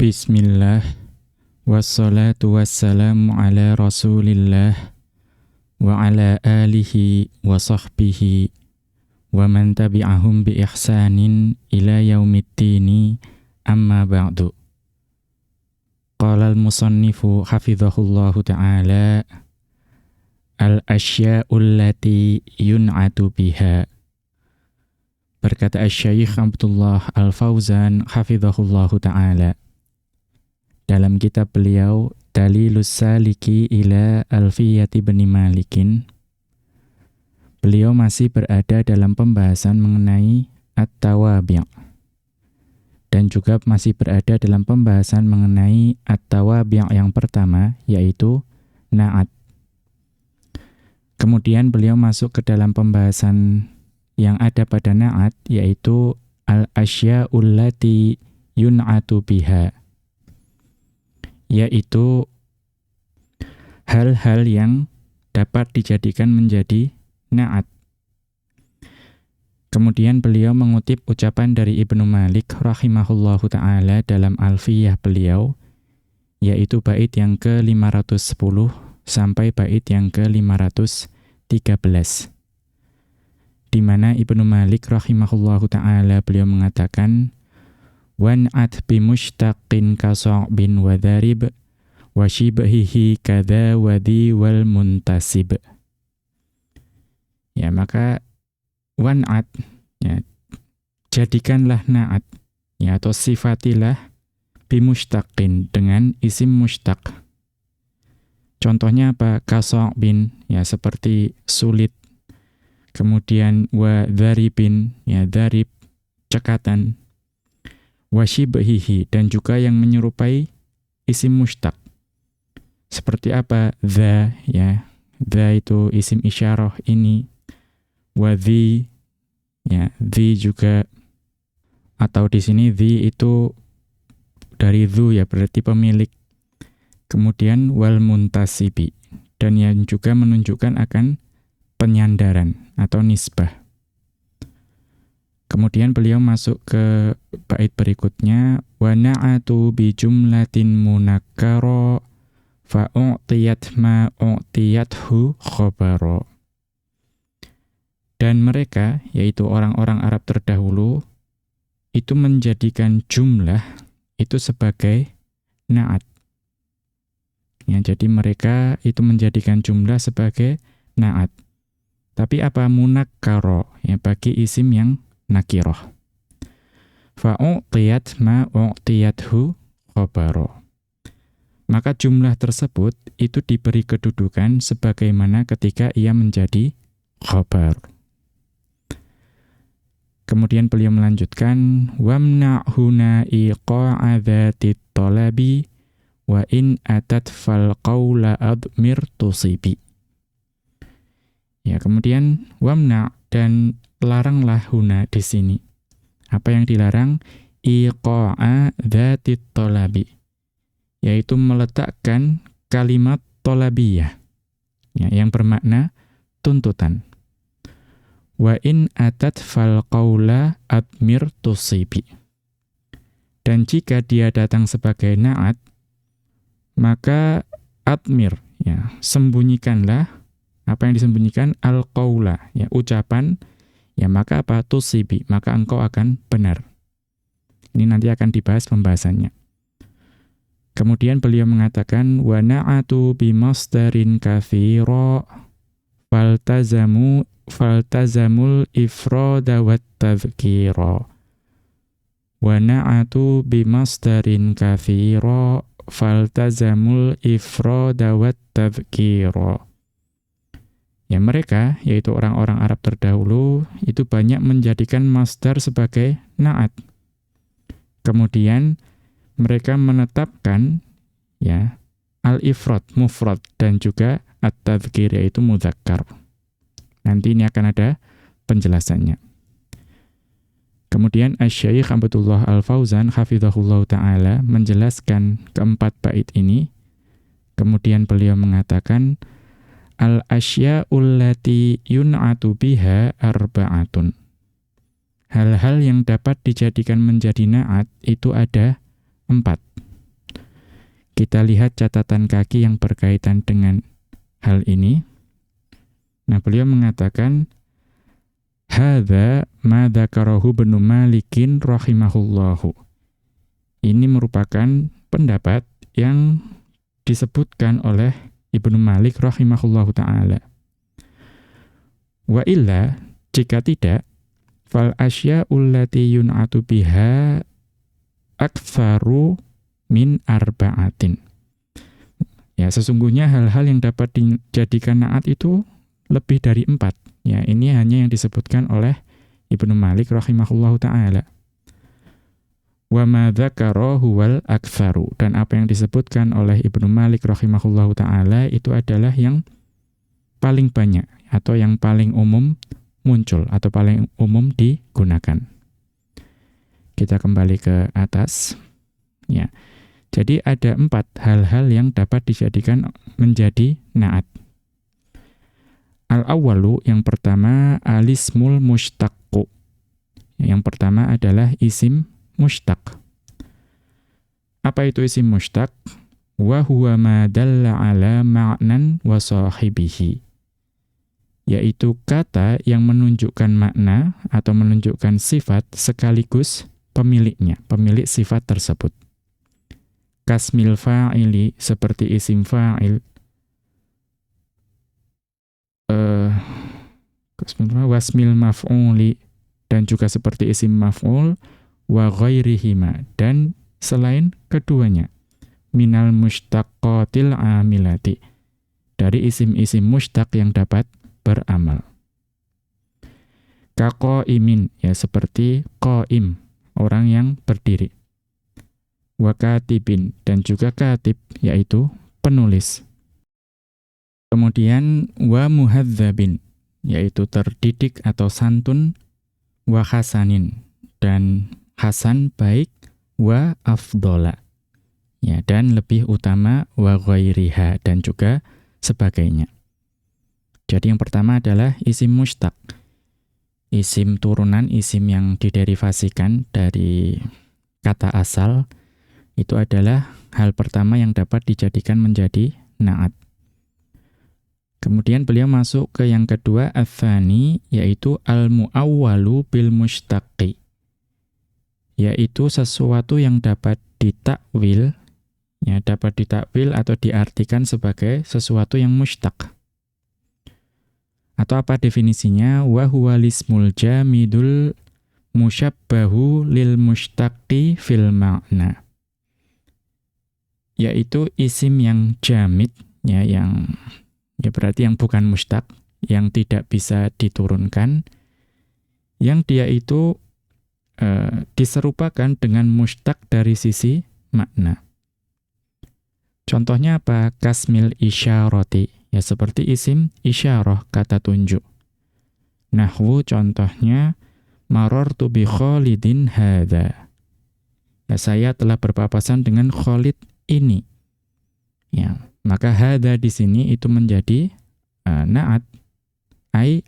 Bismillah, wassalatu wassalamu ala rasulillah, wa ala alihi wa sahbihi, wa man tabi'ahum bi ihsanin ila yaumiddini, amma ba'du. Qala al-musannifu hafidhahullahu ta'ala, al-asya'u allati yun'atu biha. Berkata Asy-Syaikh Abdullah Al-Fauzan hafidhahullahu ta'ala dalam kitab beliau Dalilus Saliki ila Alfiyati Bani Malikin, beliau masih berada dalam pembahasan mengenai at-tawabi' dan juga masih berada dalam pembahasan mengenai at-tawabi' yang pertama, yaitu na'at. Kemudian beliau masuk ke dalam pembahasan yang ada pada na'at, yaitu al-asya'u allati yun'atu biha, yaitu hal-hal yang dapat dijadikan menjadi na'at. Kemudian beliau mengutip ucapan dari Ibnu Malik rahimahullahu ta'ala dalam Alfiyah beliau, yaitu bait yang ke-510 sampai bait yang ke-513, di mana Ibnu Malik rahimahullahu ta'ala beliau mengatakan, wan'at bimushtaqin kasa'bin wa dharib wa shibhihi kadha wadhi wal muntasib. Ya, maka wan'at, ya, jadikanlah na'at, ya, atau sifatilah bimushtaqin, dengan isim mushtaq. Contohnya apa? Kasa'bin, ya, seperti sulit. Kemudian wa dharibin, ya, dharib, cekatan. Washibhihi, dan juga yang menyerupai isim mushtaq. Seperti apa? Dha, ya. Dha itu isim isyarah ini. Wadhi, ya, dhi juga, atau di sini dhi itu dari dhu, ya, berarti pemilik. Kemudian wal muntasibi, dan yang juga menunjukkan akan penyandaran atau nisbah. Kemudian beliau masuk ke bait berikutnya, wa na'atu bi jumlatin munakkara fa u'tiyat ma u'tiyathu khabara. Dan mereka, yaitu orang-orang Arab terdahulu, itu menjadikan jumlah itu sebagai na'at. Ya, jadi mereka itu menjadikan jumlah sebagai na'at. Tapi apa? Munakkara, ya, bagi isim yang nakirah. Fa'u'tiyat ma u'tiyathu khabara. Maka jumlah tersebut itu diberi kedudukan sebagaimana ketika ia menjadi khabar. Kemudian beliau melanjutkan, wamna' huna iqa'a dhatit talabi wa in atat fal qawla admir tusibi. Ya, kemudian wamna', dan laranglah huna di sini. Apa yang dilarang? Iqa'a dhatit talabi, yaitu meletakkan kalimat talabiyah, ya, yang bermakna tuntutan. Wa in atat fal qawla admir tusibi. Dan jika dia datang sebagai na'at, maka admir, ya, sembunyikanlah. Apa yang disembunyikan? Al-qawla, ya, ucapan. Ya, maka apa? Tusibi, maka engkau akan benar. Ini nanti akan dibahas pembahasannya. Kemudian beliau mengatakan, wa na'atu bimasdarin katsira faltazamul ifrada wat tadhkira. Wa na'atu bimasdarin katsira faltazamul ifrada wat tadhkira. Ya, mereka, yaitu orang-orang Arab terdahulu, itu banyak menjadikan masdar sebagai na'at. Kemudian mereka menetapkan, ya, al-ifrad, mufrad, dan juga at-tadhkir, yaitu mudzakkar. Nanti ini akan ada penjelasannya. Kemudian Asy-Syaikh Abdullah Al-Fauzan hafizahullahu ta'ala menjelaskan keempat bait ini. Kemudian beliau mengatakan, al-asya'u allati yun'atu biha arba'atun. Hal-hal yang dapat dijadikan menjadi na'at itu ada 4. Kita lihat catatan kaki yang berkaitan dengan hal ini. Nah, beliau mengatakan, hadza ma dzakarahu Ibnu Malikin rahimahullahu. Ini merupakan pendapat yang disebutkan oleh Ibnu Malik rahimahullahu ta'ala. Wa illa, jika tidak, fal asya'ul lati yun'atu biha aktsaru min arba'atin. Ya, sesungguhnya hal-hal yang dapat dijadikan naat itu lebih dari 4. Ya, ini hanya yang disebutkan oleh Ibnu Malik rahimahullahu ta'ala. Wa ma dzakara huwal aktsaru. Dan apa yang disebutkan oleh Ibnu Malik rahimahullahu ta'ala itu adalah yang paling banyak atau yang paling umum muncul atau paling umum digunakan. Kita kembali ke atas. Ya. Jadi ada 4 hal-hal yang dapat dijadikan menjadi naat. Al-awwalu, yang pertama, alismul mushtaqu. Yang pertama adalah isim mushtaq. Apa itu isim mushtaq? Wa huwa ma dalla ala ma'nan wa sahibihi. Yaitu kata yang menunjukkan makna atau menunjukkan sifat sekaligus pemiliknya, pemilik sifat tersebut. Kasmil fa'ili, seperti isim fa'il. Wasmil maf'uli, dan juga seperti isim maf'ul, wa ghairihima, dan selain keduanya. Minal mushtaqatil amilati, dari isim-isim mushtaq yang dapat beramal. Kaqaimin, ya seperti qaim, orang yang berdiri. Wa katibin, dan juga katib, yaitu penulis. Kemudian wa muhadzabin, yaitu terdidik atau santun. Wa hasanin, dan hasan baik. Wa afdola, ya, dan lebih utama. Wa ghairiha, dan juga sebagainya. Jadi yang pertama adalah isim mushtaq, isim turunan, isim yang diderivasikan dari kata asal. Itu adalah hal pertama yang dapat dijadikan menjadi naat. Kemudian beliau masuk ke yang kedua, ats-tsani, yaitu al-mu'awwalu bil mushtaqi, yaitu sesuatu yang dapat ditakwil, ya, dapat ditakwil atau diartikan sebagai sesuatu yang mushtaq. Atau apa definisinya? Wa huwa lismul jamidul musyabbahu lil mushtaqi fil ma'na. Yaitu isim yang jamid, ya, yang berarti yang bukan mushtaq, yang tidak bisa diturunkan, yang dia itu diserupakan dengan mushtaq dari sisi makna. Contohnya apa? Kasmil isyarati, ya seperti isim isyarah, kata tunjuk. Nahwu, contohnya, marartu bi Khalidin hadza. Ya, saya telah berpapasan dengan Khalid ini. Ya, maka hadza di sini itu menjadi naat, ai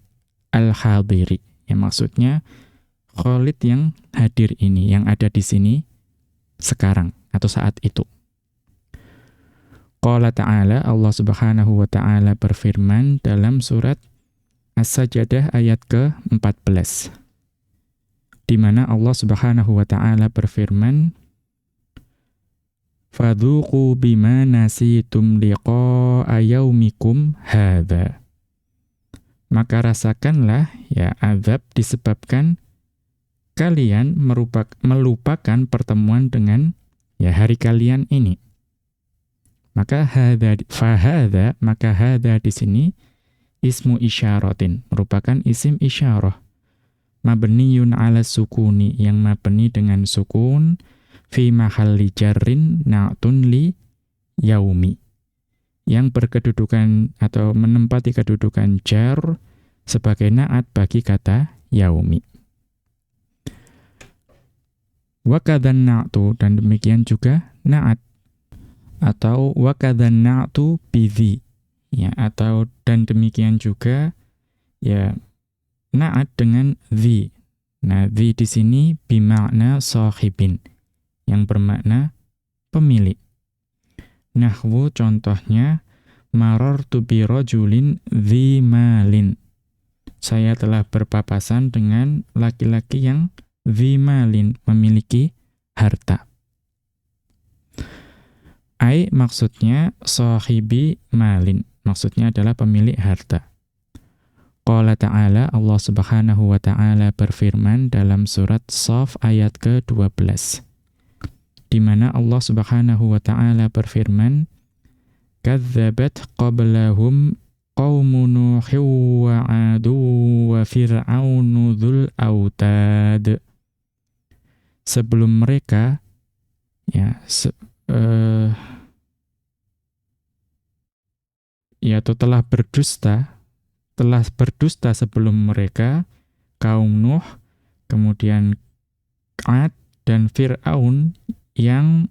al-hadiri. Ya, maksudnya Khalid yang hadir ini, yang ada di sini sekarang atau saat itu. Qala ta'ala, Allah Subhanahu wa ta'ala berfirman dalam surat As-Sajdah ayat ke-14. Di mana Allah Subhanahu wa ta'ala berfirman, fadzuqu bima nasitum liqa'a yaumikum hadza. Maka rasakanlah, ya, azab disebabkan kalian melupakan pertemuan dengan, ya, hari kalian ini. Maka hadza, maka hadza di sini ismu isyaratin, merupakan isim isyarah. Mabniyun ala sukuni, yang mabni dengan sukun, fi mahalli jarrin na'tun li yaumi, yang berkedudukan atau menempati kedudukan jar sebagai naat bagi kata yaumi. Wa kadhan na'tu, dan demikian juga naat, atau wa kadhan na'tu bidhi, ya, atau dan demikian juga, ya, naat dengan dhi. Nah, dhi di sini bimakna sahibin, yang bermakna pemilik. Nahwu contohnya, marartu bi rajulin dzi malin. Saya telah berpapasan dengan laki-laki yang dzi malin, memiliki harta. Ai maksudnya sahibi malin, maksudnya adalah pemilik harta. Qala ta'ala, Allah Subhanahu wa ta'ala berfirman dalam surat Shaf ayat ke-12. Di mana Allah Subhanahu wa ta'ala berfirman, kadzabat qablahum qaumu Nuhin wa 'adu wa fir'aunu dzul autad. Sebelum mereka yaitu telah berdusta sebelum mereka kaum Nuh, kemudian 'Ad dan Fir'aun yang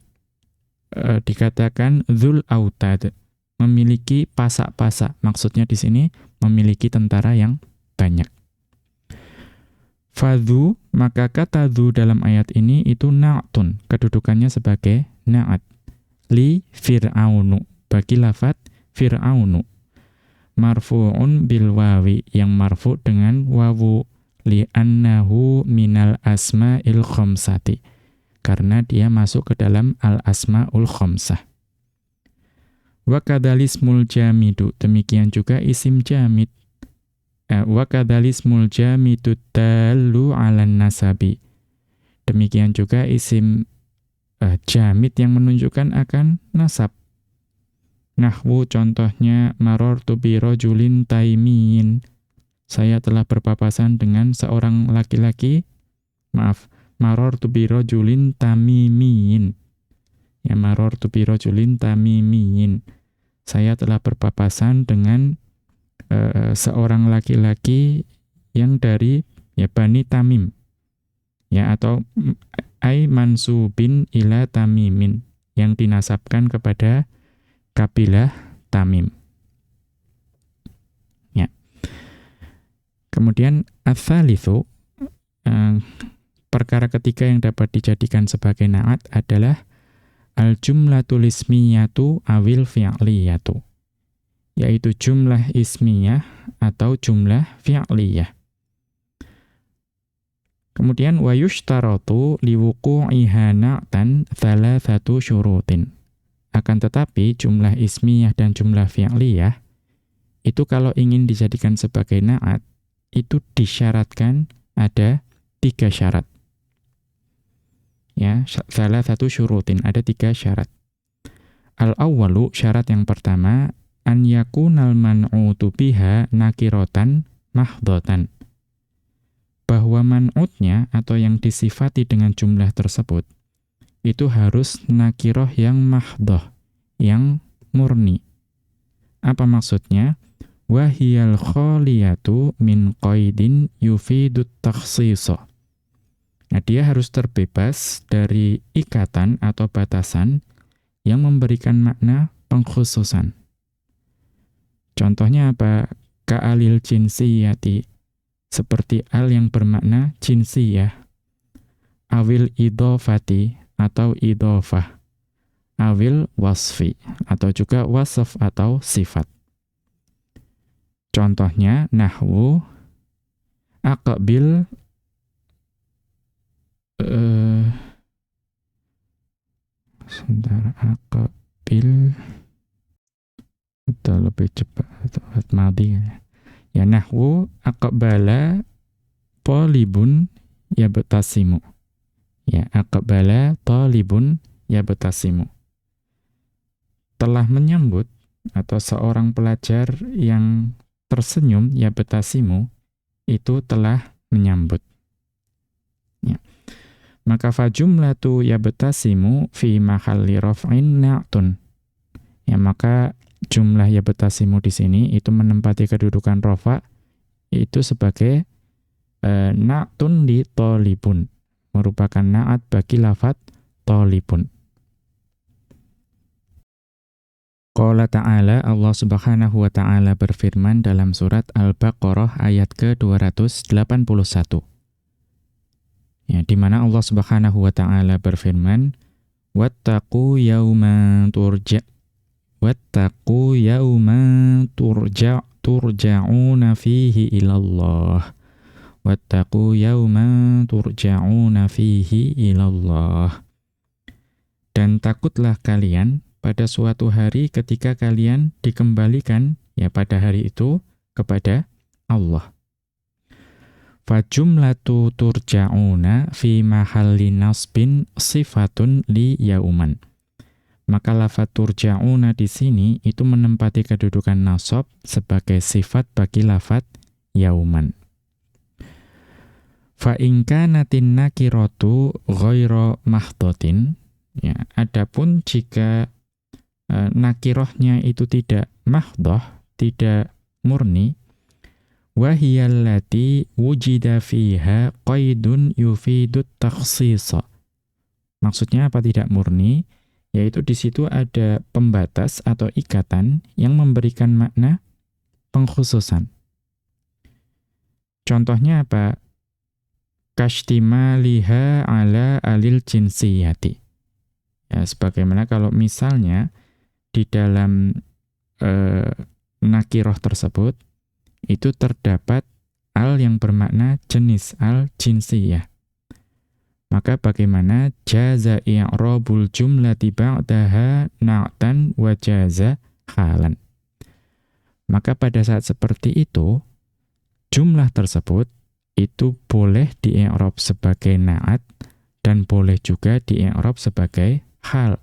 dikatakan dzul autad, memiliki pasak-pasak. Maksudnya di sini memiliki tentara yang banyak. Fadhu, maka kata dhu dalam ayat ini itu na'tun, kedudukannya sebagai na'at. Li fir'aunu, bagi lafadz fir'aunu. Marfu'un bil wawi, yang marfu' dengan wawu. Li'annahu minal asma'il khamsati, karena dia masuk ke dalam al-asma'ul khamsah. Wa kadzalismul jamidu, demikian juga isim jamid. Wa kadzalismul jamidu dallu 'alan nasabi. Demikian juga isim jamid yang menunjukkan akan nasab. Nahwu contohnya, marartu bi rajulin taimin. Saya telah berpapasan dengan seorang laki-laki, marartu bi rajulin tamimiyin. Ya, marartu bi rajulin tamimiyin. Saya telah berpapasan dengan seorang laki-laki yang dari Bani Tamim. Ya, atau ai mansubin ila tamimin, yang dinasabkan kepada kabilah Tamim. Ya. Kemudian ats-tsalitsu, perkara ketiga yang dapat dijadikan sebagai na'at adalah al-jumlatul ismiyatu awil fi'liyatu, yaitu jumlah ismiyah atau jumlah fi'liyah. Kemudian wa yushtaratu liwuqu'iha na'tan thalathatu syurutin. Akan tetapi jumlah ismiyah dan jumlah fi'liyah itu kalau ingin dijadikan sebagai na'at, itu disyaratkan ada 3 syarat. Ya, thalathatu syurutin, ada 3 syarat. Al-awwalu, syarat yang pertama, an yakunal man'utu biha nakiratan mahdhatan. Bahwa man'utnya atau yang disifati dengan jumlah tersebut itu harus nakiroh yang mahdhah, yang murni. Apa maksudnya? Wahiyal khaliyatu min qaidin yufidut takhsisa. Nah, dia harus terbebas dari ikatan atau batasan yang memberikan makna pengkhususan. Contohnya apa? Ka'alil jinsiyati, seperti al yang bermakna jinsiyah. Awil idhofati, atau idhofah. Awil wasfi, atau juga wasf atau sifat. Contohnya nahwu aqbil aqbil atau lebih cepat atau madhi ya, nahwu aqbala talibun yabtasimu. Ya, aqbala talibun yabtasimu. Telah menyambut, atau seorang pelajar yang tersenyum, yabtasimu, itu telah menyambut. Ya. Maka fajumlatu yabtasimu fi mahalli raf'in na'tun. Ya, maka jumlah yabtasimu di sini itu menempati kedudukan rafa, itu sebagai na'tun li talibun, merupakan na'at bagi lafadz talibun. Qala ta'ala, Allah Subhanahu wa ta'ala berfirman dalam surat Al-Baqarah ayat ke-281. Ya, di mana Allah Subhanahu wa ta'ala berfirman, wattaqu yawman wattaqu yawman turja'una fihi ilallah. Wattaqu yawman turja'una fihi ilallah. Dan takutlah kalian pada suatu hari ketika kalian dikembalikan ya pada hari itu kepada Allah. Fajumlatu turja'una fi mahalli nasbin sifatun li yauman. Maka lafaz turja'una di sini itu menempati kedudukan nasab sebagai sifat bagi lafaz yauman. Fa in kanatin nakiratu ghaira mahdhatin, ya, adapun jika nakirahnya itu tidak mahdhah, tidak murni, wa hiyallati wujida fiha qaidun yufidut takhsisa. Maksudnya apa tidak murni? Yaitu di situ ada pembatas atau ikatan yang memberikan makna pengkhususan. Contohnya apa? Kashtimaliha ala alil jinsiyati. Ya, sebagaimana kalau misalnya di dalam nakirah tersebut itu terdapat al yang bermakna jenis, al jinsiyah. Maka bagaimana jaza i'rabul jumlati ba'daha na'tan wa jaza halan. Maka pada saat seperti itu, jumlah tersebut itu boleh di-i'rab sebagai na'at dan boleh juga di-i'rab sebagai hal.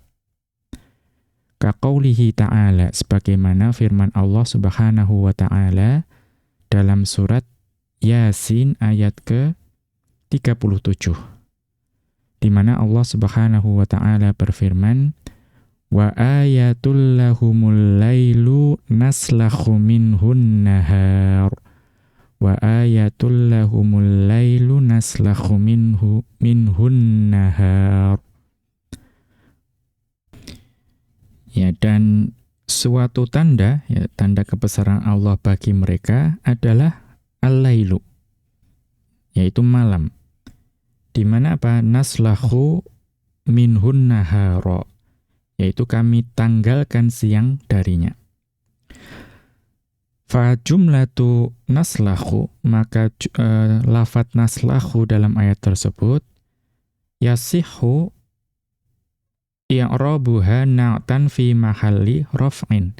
Kaqaulihi ta'ala, sebagaimana firman Allah Subhanahu wa ta'ala dalam surat Yasin ayat ke-37. Di mana Allah Subhanahu wa ta'ala berfirman, wa ayatul lahumul lailu naslakhu minhun nahar. Wa ayatul lahumul lailu naslakhu minhun nahar. Ya, dan suatu tanda, ya, tanda kebesaran Allah bagi mereka adalah al-lailu, yaitu malam. Di mana apa? Naslakhu minhun nahara, yaitu kami tanggalkan siang darinya. Fa jumlatu naslakhu, maka lafadz naslakhu dalam ayat tersebut yasihhu i'rabuha na'tan fi mahalli raf'in.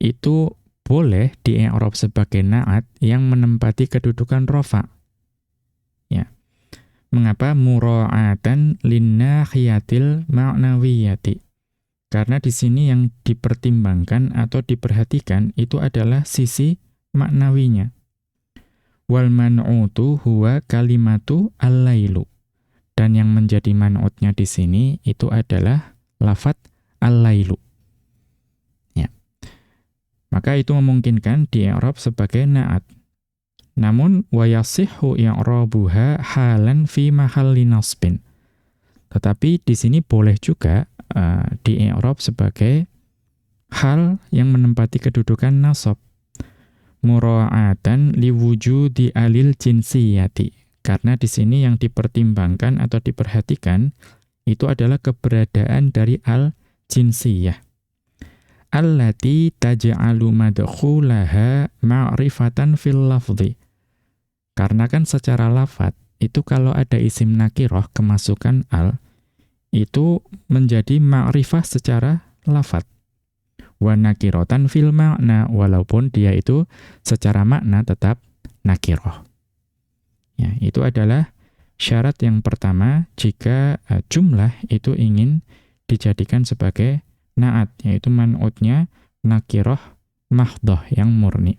Itu boleh di-i'rab sebagai na'at yang menempati kedudukan rafa'. Ya. Mengapa? Mura'atan linnahiyatil ma'nawiyati. Karena di sini yang dipertimbangkan atau diperhatikan itu adalah sisi maknawinya. Wal man'utu huwa kalimatu al-lailu. Dan yang menjadi man'utnya di sini itu adalah lafadz al-lailu. Ya. Maka itu memungkinkan di-i'rab sebagai na'at. Namun wa yasihhu i'rabuha halan fi mahalli nasbin. Tetapi di sini boleh juga di-i'rab sebagai hal yang menempati kedudukan nasab. Mura'atan liwujudi alil jinsiyati. Karena di sini yang dipertimbangkan atau diperhatikan itu adalah keberadaan dari al-jinsiyah. Allati taj'alu madkhulaha ma'rifatan fil lafdhi. Karena kan secara lafadz itu kalau ada isim nakirah kemasukan al, itu menjadi ma'rifah secara lafadz. Wa nakiratan fil ma'na, walaupun dia itu secara makna tetap nakirah. Ya, itu adalah syarat yang pertama jika jumlah itu ingin dijadikan sebagai na'at, yaitu man'utnya nakirah mahdhah yang murni.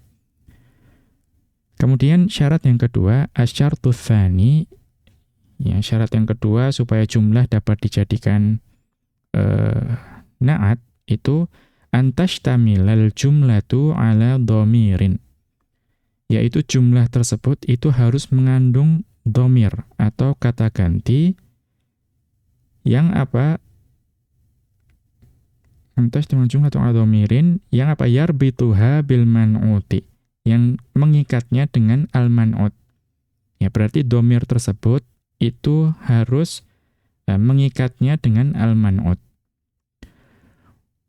Kemudian syarat yang kedua, asyartu tsani, ya, syarat yang kedua supaya jumlah dapat dijadikan na'at itu antashtamilal jumlatu ala dhamirin. Yaitu jumlah tersebut itu harus mengandung dhamir atau kata ganti yang apa? Antashtamilal jumlatu ala dhamirin yang apa? Yarbituha bil man'uti, yang mengikatnya dengan al-man'ut. Ya, berarti dhamir tersebut itu harus mengikatnya dengan al-man'ut.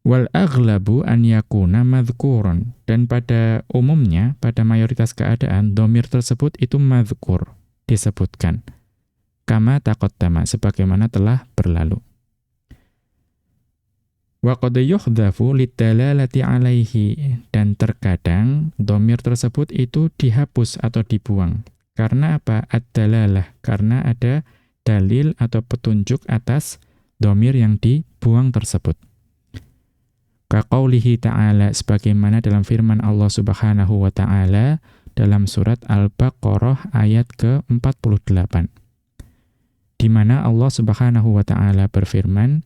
Wal aghlabu an yakuna madhkuran. Dan pada umumnya, pada mayoritas keadaan, dhamir tersebut itu madhkur, disebutkan. Kama taqaddama, sebagaimana telah berlalu. Wa qad yuhdhafu lidalalati alaihi, dan terkadang dhamir tersebut itu dihapus atau dibuang. Karena apa? Ad-dalalah, karena ada dalil atau petunjuk atas dhamir yang dibuang tersebut. Kaqaulihi ta'ala, sebagaimana dalam firman Allah Subhanahu wa ta'ala dalam surat Al-Baqarah ayat ke-48. Di mana Allah Subhanahu wa ta'ala berfirman,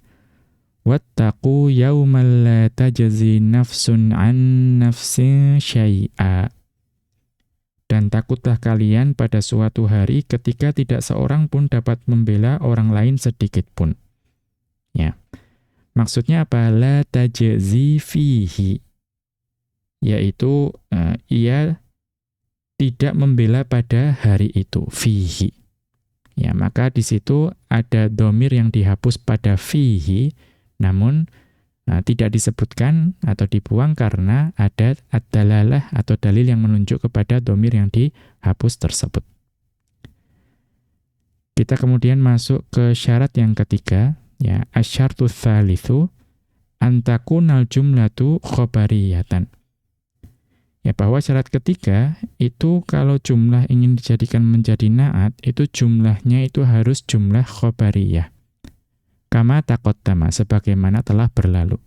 wattaqu yawman la tajzi nafsun an nafsin syai'a. Dan takutlah kalian pada suatu hari ketika tidak seorang pun dapat membela orang lain sedikit pun. Ya. Maksudnya apa? La tajzi fihi. Yaitu ia tidak membela pada hari itu, fihi. Ya, maka di situ ada dhamir yang dihapus pada fihi. Namun tidak disebutkan atau dibuang karena ada ad-dalalah atau dalil yang menunjuk kepada dhamir yang dihapus tersebut. Kita kemudian masuk ke syarat yang ketiga, ya, asyartu tsalitsu an takunal jumlatu khabariyatan. Ya, bahwa syarat ketiga itu kalau jumlah ingin dijadikan menjadi na'at, itu jumlahnya itu harus jumlah khabariyah. Kama taqaddama, sebagaimana telah berlalu.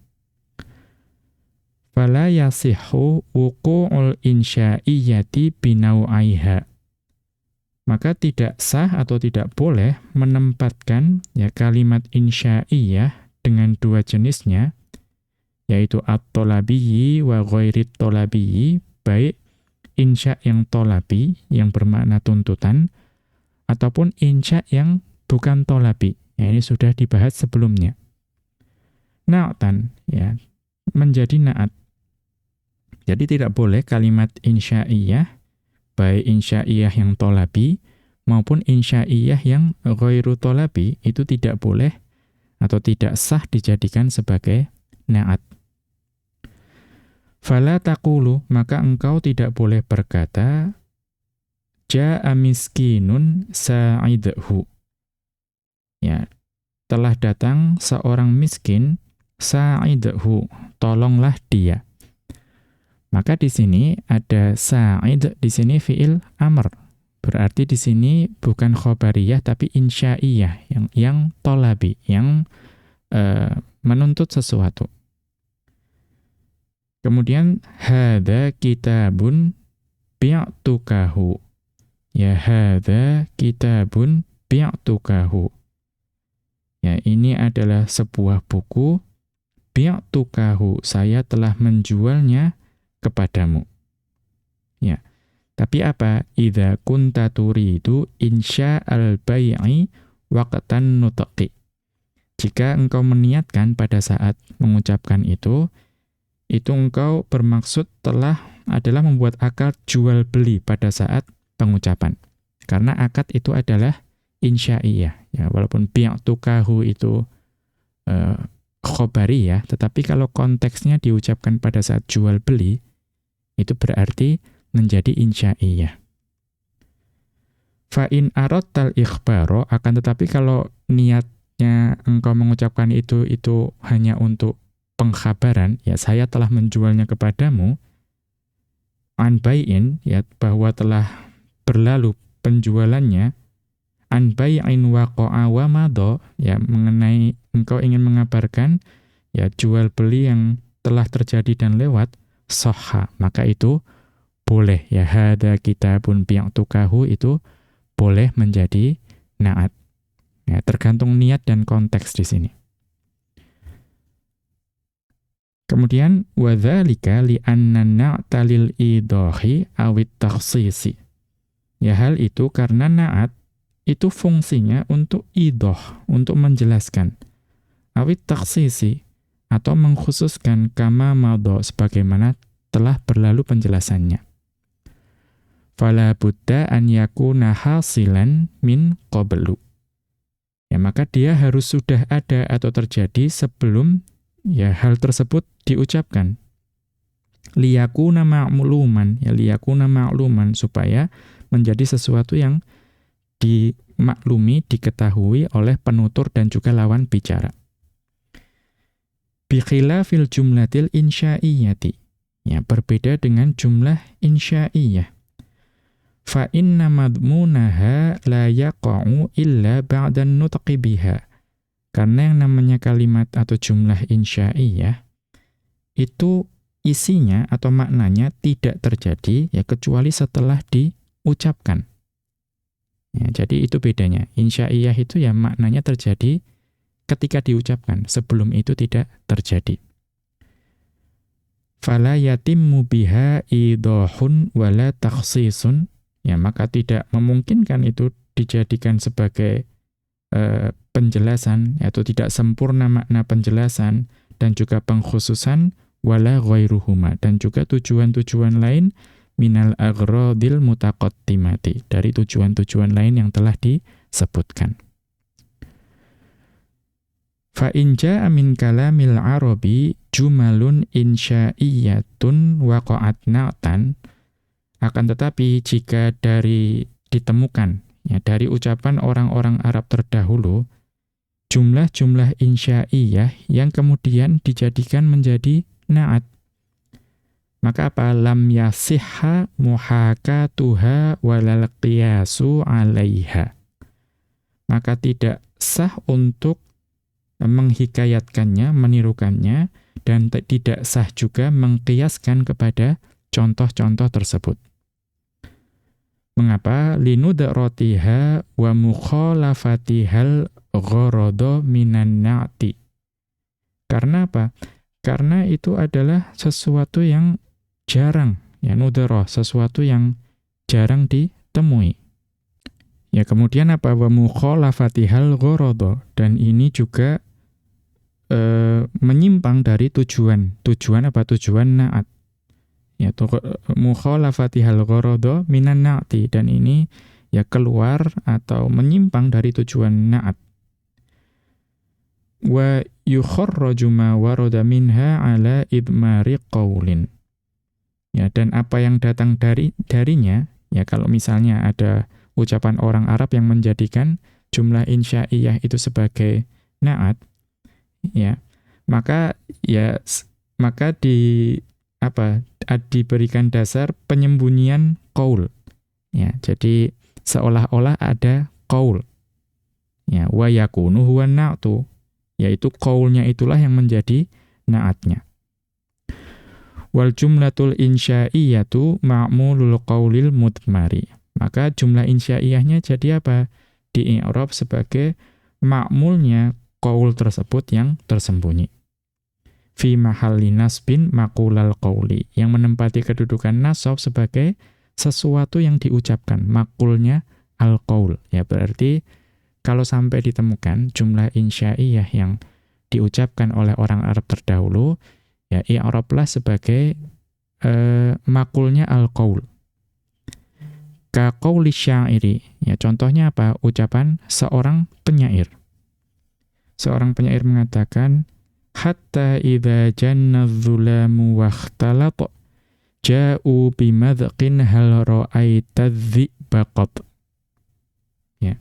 Fala yasihhu wuqu'ul insya'iyyati binau'aiha. Maka tidak sah atau tidak boleh menempatkan ya kalimat insya'iyah dengan dua jenisnya, yaitu at-tolabiyyi wa ghairit tolabiyyi, baik insya' yang tolabi, yang bermakna tuntutan, ataupun insya' yang bukan tolabi. Ya, ini sudah dibahas sebelumnya. Na'atan, ya, menjadi na'at. Jadi tidak boleh kalimat insya'iyah, baik insya'iyah yang tolabi, maupun insya'iyah yang ghairu tolabi, itu tidak boleh atau tidak sah dijadikan sebagai na'at. Fala taqulu, maka engkau tidak boleh berkata, ja'a miskinun sa'idhu. Ya, telah datang seorang miskin, sa'idhu, tolonglah dia. Maka di sini ada sa'id, di sini fi'il amr. Berarti di sini bukan khobariyah tapi insya'iyah, yang tolabi, yang menuntut sesuatu. Kemudian hadza kitabun bi'tukahu. Ya, hadza kitabun bi'tukahu. Ya, ini adalah sebuah buku, bi'tukahu, saya telah menjualnya kepadamu. Ya. Tapi apa? Idza kunta turidu insya'al bai'i waqtan nutqi. Jika engkau meniatkan pada saat mengucapkan itu engkau bermaksud adalah membuat akad jual beli pada saat pengucapan. Karena akad itu adalah insya'iyah, ya, walaupun bi'tukahu itu khobariyah, tetapi kalau konteksnya diucapkan pada saat jual beli, itu berarti menjadi insya'iyah. Fa in aradtal ikhbaro, akan tetapi kalau niatnya engkau mengucapkan itu hanya untuk pengkhabaran, ya, saya telah menjualnya kepadamu, an bai'in, ya, bahwa telah berlalu penjualannya, an bai'in waqa'a wa madha, ya, mengenai engkau ingin mengabarkan ya jual beli yang telah terjadi dan lewat, sahha, maka itu boleh, ya, hadza kitabun bi'tukahu itu boleh menjadi na'at. Ya, tergantung niat dan konteks di sini. Kemudian wadzalika li anna na'ta lil idahi awit takhsisi. Ya, hal itu karena na'at itu fungsinya untuk idah, untuk menjelaskan. Awit takhsisi, atau mengkhususkan, kama madha, sebagaimana telah berlalu penjelasannya. Fala budda an yakuna hasilan min qablu. Ya, maka dia harus sudah ada atau terjadi sebelum ya hal tersebut diucapkan. Liyakuna ma'luman, ya liyakuna ma'luman, supaya menjadi sesuatu yang dimaklumi, diketahui oleh penutur dan juga lawan bicara. Bi khilafil jumlatil insya'iyati, ya berbeda dengan jumlah insya'iyah. Fa inna madmunaha la yaqa'u illa ba'dan nutqi biha. Karena yang namanya kalimat atau jumlah insya'iyah itu isinya atau maknanya tidak terjadi ya kecuali setelah diucapkan. Ya, jadi itu bedanya. Insya'iyah itu ya maknanya terjadi ketika diucapkan, sebelum itu tidak terjadi. Fala yatimmu biha idahun wala takhsisun. Ya, maka tidak memungkinkan itu dijadikan sebagai penjelasan, atau tidak sempurna makna penjelasan dan juga pengkhususan, wala ghairuhuma, dan juga tujuan-tujuan lain minal aghradil mutaqaddimati, dari tujuan-tujuan lain yang telah disebutkan. Fa in jaa'a min kalamil arabi jumalun insya'iyatun waqa'at na'tan. Akan tetapi jika ditemukan ya dari ucapan orang-orang Arab terdahulu jumlah-jumlah insya'iyah yang kemudian dijadikan menjadi na'at, maka apa? Lam yasihha muhakatuha walal qiyasu 'alaiha. Maka tidak sah untuk menghikayatkannya, menirukannya, dan tidak sah juga mengqiyaskan kepada contoh-contoh tersebut. Mengapa? Linudratiha wa mukhalafatihal gharada minan na'ti. Karena apa? Karena itu adalah sesuatu yang jarang, ya nudrah, sesuatu yang jarang ditemui. Ya kemudian apa? Wa mukhalafatihal gharada, dan ini juga menyimpang dari tujuan. Tujuan apa? Tujuan na'at. Ya, mukhalafatihal gharada minan na'ti, dan ini ya keluar atau menyimpang dari tujuan na'at. Wa yukharraju ma warada minha ala idmari qaulin. Ya, dan apa yang datang darinya, ya kalau misalnya ada ucapan orang Arab yang menjadikan jumlah insya'iyah itu sebagai na'at, ya, maka diberikan dasar penyembunyian qaul. Ya, jadi seolah-olah ada qaul. Ya, wa yakunu huwa na'tu, yaitu qaulnya itulah yang menjadi na'atnya. Wal jumlatul insya'iyatu ma'mulul qaulil mudmari. Maka jumlah insya'iyahnya jadi apa? Di i'rab sebagai ma'mulnya qaul tersebut yang tersembunyi. Fi mahalli nasbin maqulal qauli, yang menempati kedudukan nasab sebagai sesuatu yang diucapkan, maqulnya al-qaul. Ya berarti kalau sampai ditemukan jumlah insya'iyah yang diucapkan oleh orang Arab terdahulu, ya i'rablah sebagai maqulnya al-qaul. Ka qauli syairi, ya contohnya apa? Ucapan seorang penyair. Seorang penyair mengatakan, hatta idza janna adh-dhulamu wakhtalata ja'u bimadqin hal ra'aita adh-dhi'ba qat. Ya.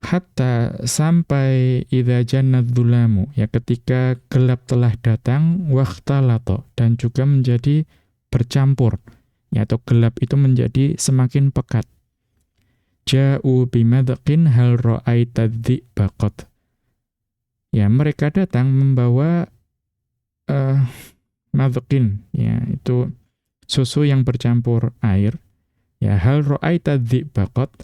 Hatta sampai idza janna adh-dhulamu, ya ketika gelap telah datang, wakhtalata, dan juga menjadi bercampur, ya atau gelap itu menjadi semakin pekat. Ja'u bimadqin hal ra'aita adh-dhi'ba qat. Ya, mereka datang membawa madqin, ya, itu susu yang bercampur air. Ya, hal ra'aita dhi'ba qat,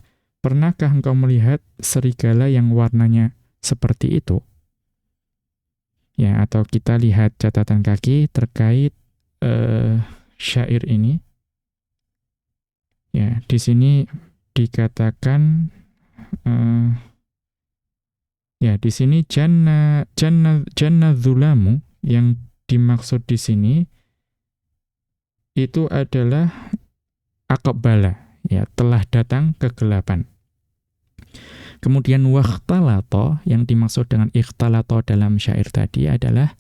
pernahkah engkau melihat serigala yang warnanya seperti itu? Ya, atau kita lihat catatan kaki terkait syair ini. Ya, di sini dikatakan ya, di sini janna dzulamu, yang dimaksud di sini itu adalah aqbala, ya telah datang kegelapan. Kemudian wakhtalata, yang dimaksud dengan ikhtalata dalam syair tadi adalah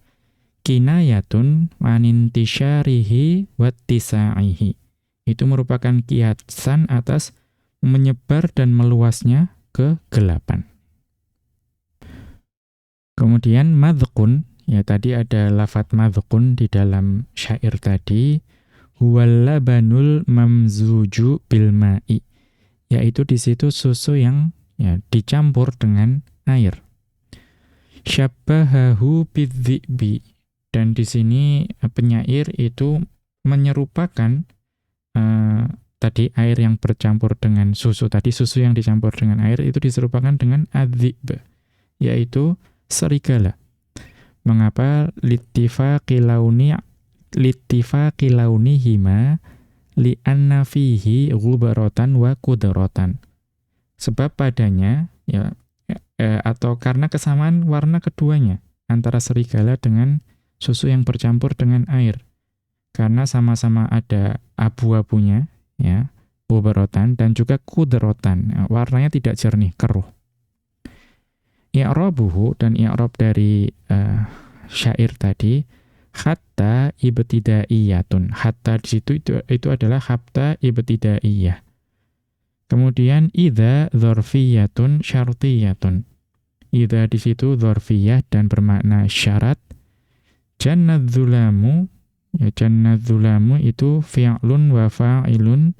kinayatun manintisyarihi wattisa'ihi. Itu merupakan kiasan atas menyebar dan meluasnya kegelapan. Kemudian madhkun, ya tadi ada lafadz madhkun di dalam syair tadi, huwal labanul mamzuju bil ma'i, yaitu di situ susu yang ya dicampur dengan air. Syabbahahu bidzi'bi, dan di sini penyair itu menyerupakan tadi air yang bercampur dengan susu, tadi susu yang dicampur dengan air itu diserupakan dengan adzib, yaitu serigala. Mengapa? Littifaqi launihima li'anna fihi ghubaratan wa kudratan. Sebab padanya ya atau karena kesamaan warna keduanya antara serigala dengan susu yang bercampur dengan air. Karena sama-sama ada abu-abunya, ya, ghubaratan dan juga kudratan. Warnanya tidak jernih, keruh. I'rabuhu, dan i'rab dari syair tadi, hatta ibtidaiyatun. Hatta di situ itu adalah hatta ibtidaiyah. Kemudian idza dzarfiyatun syartiyatun. Idza di situ dzarfiyah dan bermakna syarat. Jannadzulamu, ya jannadzulamu itu fi'lun wa fa'ilun,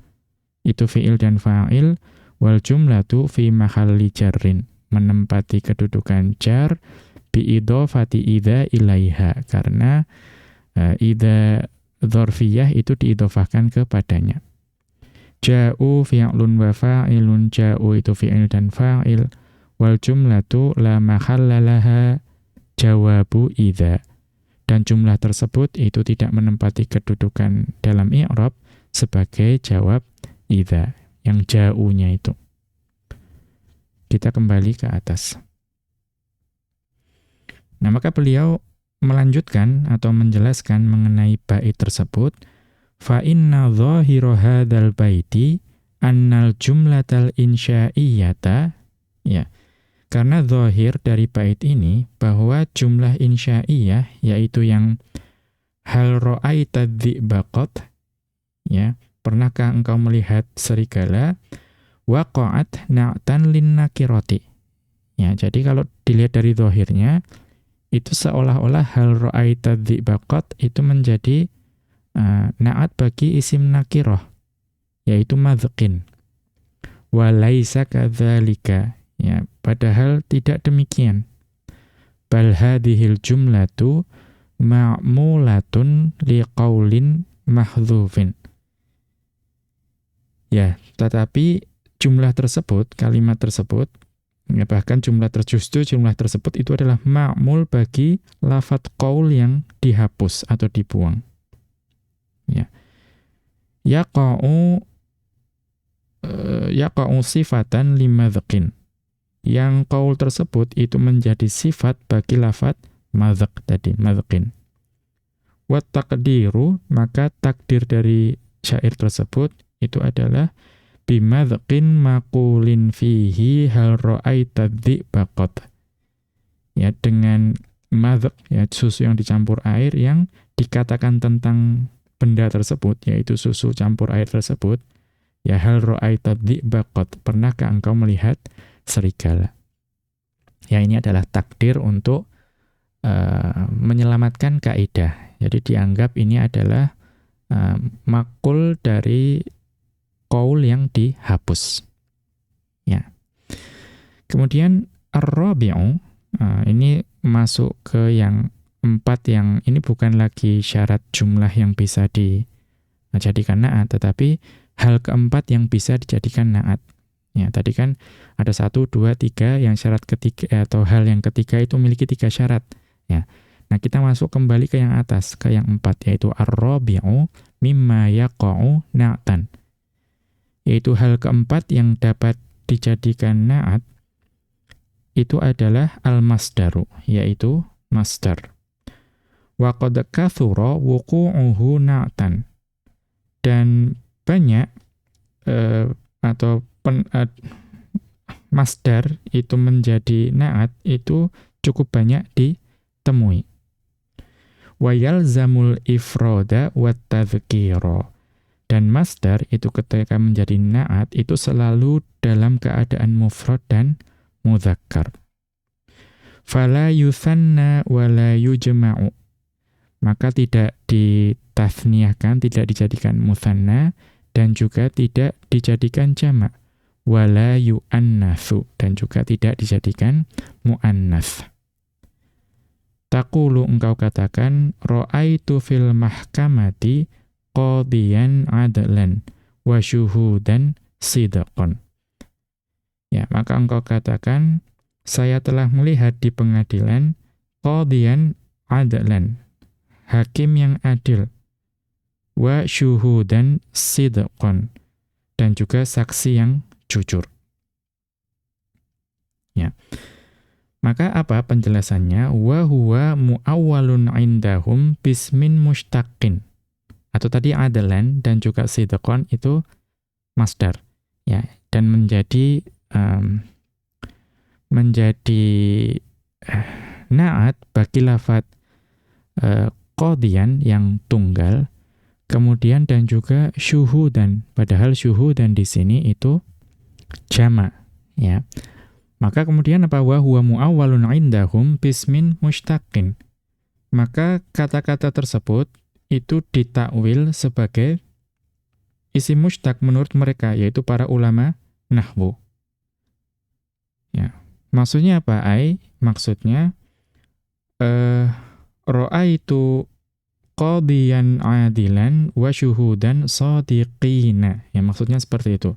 itu fi'il dan fa'il, wal jumlatu fi mahalli jarrin, menempati kedudukan jar bi idhofati idza ilaiha, karena idza dzarfiyah itu diidhofahkan kepadanya. Ja'u fi'lun wa fa'ilun, ja'u itu fi'il dan fa'il, wal jumlatu la mahalla laha jawabu idza, dan jumlah tersebut itu tidak menempati kedudukan dalam i'rab sebagai jawab idza, yang ja'unya itu. Kita kembali ke atas. Nah, maka beliau melanjutkan atau menjelaskan mengenai bait tersebut. Fa inna dhahira hadzal baiti annal jumlatal insya'iyata, ya. Karena zahir dari bait ini bahwa jumlah insya'iyah, yaitu yang hal ra'aita dzibaqat, ya, pernahkah engkau melihat serigala, waqa'at na'tan linnakirati. Ya, jadi kalau dilihat dari zahirnya itu seolah-olah hal ra'aita dzibaqat itu menjadi na'at bagi isim nakirah, yaitu madzqin. Wa laisa kadzalika, ya, padahal tidak demikian. Bal hadhil jumlatu ma'mulatun liqaulin mahdzufin. Ya, tetapi jumlah tersebut, kalimat tersebut, ya, bahkan jumlah tersebut itu adalah ma'mul bagi lafadz qaul yang dihapus atau dibuang. Ya. Yaqa'u sifatan limadzqin. Yang qaul tersebut itu menjadi sifat bagi lafadz madzq tadi, madzqin. Wa taqdiru, maka takdir dari syair tersebut itu adalah bimadzqin maqulin fihi hal ra'aita dzibaqat. Ya, dengan madzq, ya, susu yang dicampur air yang dikatakan tentang benda tersebut, yaitu susu campur air tersebut, ya, hal ra'aita dzibaqat, pernahkah engkau melihat serigala? Ya, ini adalah takdir untuk menyelamatkan kaidah. Jadi dianggap ini adalah makul dari qaul yang dihapus. Ya. Kemudian ar-rabi'u, ini masuk ke yang 4, yang ini bukan lagi syarat jumlah yang bisa dijadikan na'at, tetapi hal keempat yang bisa dijadikan na'at. Ya, tadi kan ada 1, 2, 3, yang syarat ketiga atau hal yang ketiga itu memiliki 3 syarat. Ya. Nah, kita masuk kembali ke yang atas, ke yang 4, yaitu ar-rabi'u mimma yaqa'u na'tan. Yaitu hal keempat yang dapat dijadikan na'at itu adalah al-masdaru, yaitu masdar. Wa qad kathura wuqu'uhu na'tan. Dan banyak masdar itu menjadi na'at itu cukup banyak ditemui. Wa yalzamul ifrada wat tadhkira. Dan masdar itu ketika menjadi na'at itu selalu dalam keadaan mufrad dan mudzakkar. Fala yuthanna wa la yujma'u. Maka tidak ditasniahkan, tidak dijadikan mutsanna dan juga tidak dijadikan jamak. Wala yu'annatsu dan juga tidak dijadikan muannats. Taqulu engkau katakan ra'aitu fil mahkamati qadiyan adlan wa syuhudan sidqan. Ya, maka engkau katakan saya telah melihat di pengadilan qadiyan adlan, hakim yang adil, wa syuhudan sidqan dan juga saksi yang jujur. Ya. Maka apa penjelasannya? Wa huwa muawwalun indahum bismin mushtaqin. Atau tadi adalan dan juga sidqan itu masdar. Ya, dan menjadi na'at bagi lafadz qadiyan yang tunggal, kemudian dan juga syuhudan. Padahal syuhudan di sini itu jamak, ya. Maka kemudian apa? Wa huwa muawwalun indahum bismin mushtaqin. Maka kata-kata tersebut itu ditakwil sebagai isim mushtaq menurut mereka, yaitu para ulama nahwu. Ya. Maksudnya apa? Maksudnya ra'aitu qadiyan adilan wa syuhudan shadiqina. Ya, maksudnya seperti itu.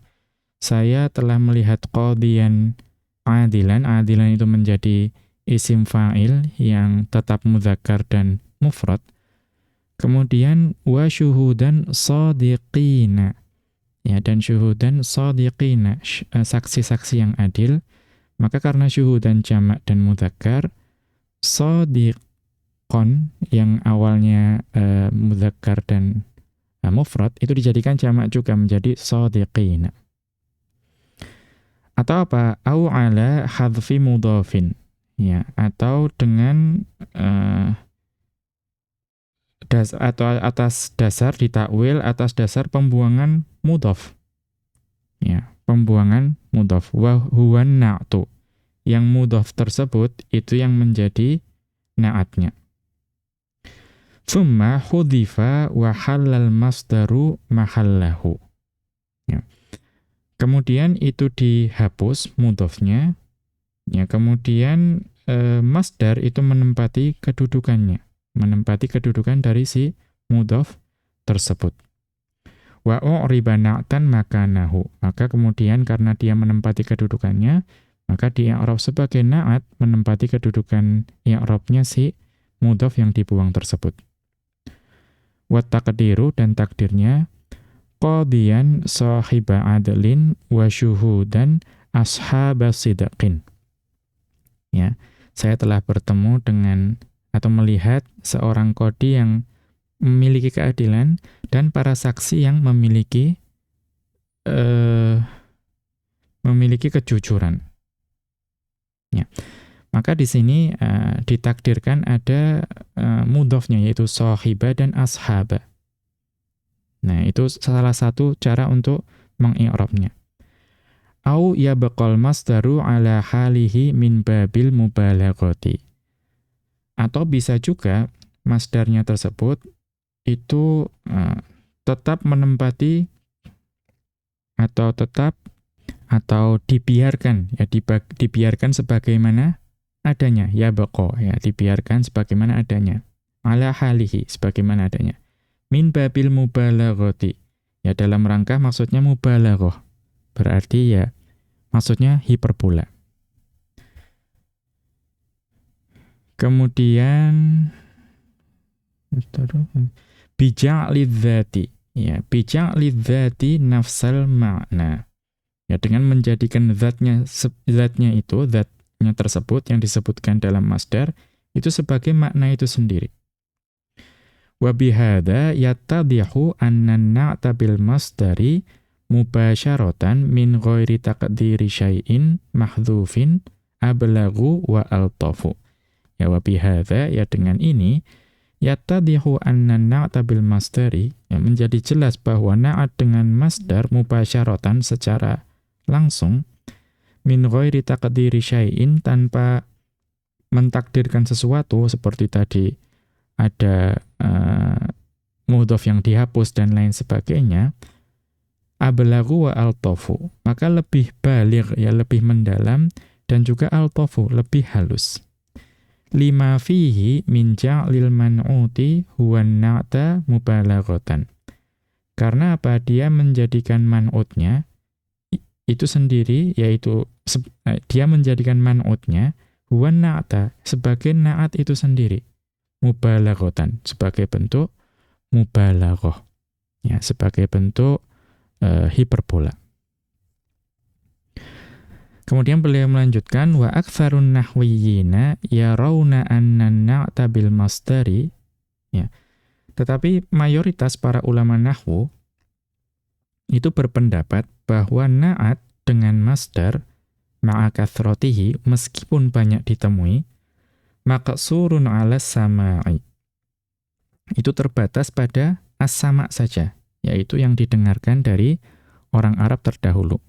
Saya telah melihat qadiyan adilan itu menjadi isim fa'il yang tetap mudzakkar dan mufrad. Kemudian wa syuhudan shadiqina. Ya, dan syuhudan shadiqina, saksi-saksi yang adil. Maka karena syuhudan jamak dan mudzakkar, shadiqon yang awalnya mudzakkar dan mufrad itu dijadikan jamak juga menjadi shadiqina. Atau apa? Au ala hadfi mudhafin. Ya, atau dengan atas dasar ditakwil atas dasar pembuangan mudhaf. Ya, pembuangan mudhaf. Wa huwa na'tu. Yang mudhaf tersebut itu yang menjadi na'atnya. Tsumma hudhifa wa halal masdaru mahallahu. Ya. Kemudian itu dihapus mudhafnya, ya, kemudian masdar itu menempati kedudukannya, menempati kedudukan dari si mudhaf tersebut. Wa u'riba na'tan makanahu. Maka kemudian karena dia menempati kedudukannya, maka di i'rab sebagai na'at menempati kedudukan i'rabnya si mudhaf yang dibuang tersebut. Wa taqdiru dan takdirnya qadiyan sahiba adlin wa syuhudan ashaba sidqin. Ya, saya telah bertemu dengan atau melihat seorang qadi yang memiliki keadilan dan para saksi yang memiliki kejujuran. Ya. Maka di sini ditakdirkan ada mudhafnya yaitu sahiba dan ashaba. Nah, itu salah satu cara untuk mengi'rabnya. Au yabqal masdaru ala halihi min babil mubalaghati. Atau bisa juga masdarnya tersebut itu tetap menempati atau dibiarkan, ya, dibiarkan sebagaimana adanya, yabqa, ya, dibiarkan sebagaimana adanya. Ala halihi, sebagaimana adanya. Min babil mubalaghati. Ya, dalam rangka maksudnya mubalaghah. Berarti ya maksudnya hiperbola. Kemudian bija'lidzati. Ya, bija'lidzati nafsal ma'na. Ya, dengan menjadikan zatnya tersebut yang disebutkan dalam masdar itu sebagai makna itu sendiri. Wa bihadza yattadhihu anna an-na'ta bil masdari mubasyaratan min ghairi taqdiri syai'in mahdhufin ablaghu wa altafu. Ya, wa bihadza, ya dengan ini yattadihu anna na'ta bil masdari, yang menjadi jelas bahwa na'at dengan masdar mubasyaratan secara langsung, min ghairi taqdiri syai'in, tanpa mentakdirkan sesuatu, seperti tadi ada mudhof yang dihapus dan lain sebagainya, ablaghu wa altafu, maka lebih baligh, ya lebih mendalam, dan juga altafu, lebih halus. Lima fihi min ja'lil man'uti huwa na'ta mubalaghatan. Karena apa? Dia menjadikan man'utnya itu sendiri, yaitu dia menjadikan man'utnya huwa na'ta, sebagai na'at itu sendiri, mubalaghatan, sebagai bentuk mubalaghah, ya, sebagai bentuk hiperbola. Kemudian beliau melanjutkan, wa aktsarun nahwiyina yarawna anna na'ta bil masdari, ya. Tetapi mayoritas para ulama nahwu itu berpendapat bahwa na'at dengan masdar ma'a kathratihi, meskipun banyak ditemui, maqsurun 'ala sama'i, itu terbatas pada as-sama' saja, yaitu yang didengarkan dari orang Arab terdahulu.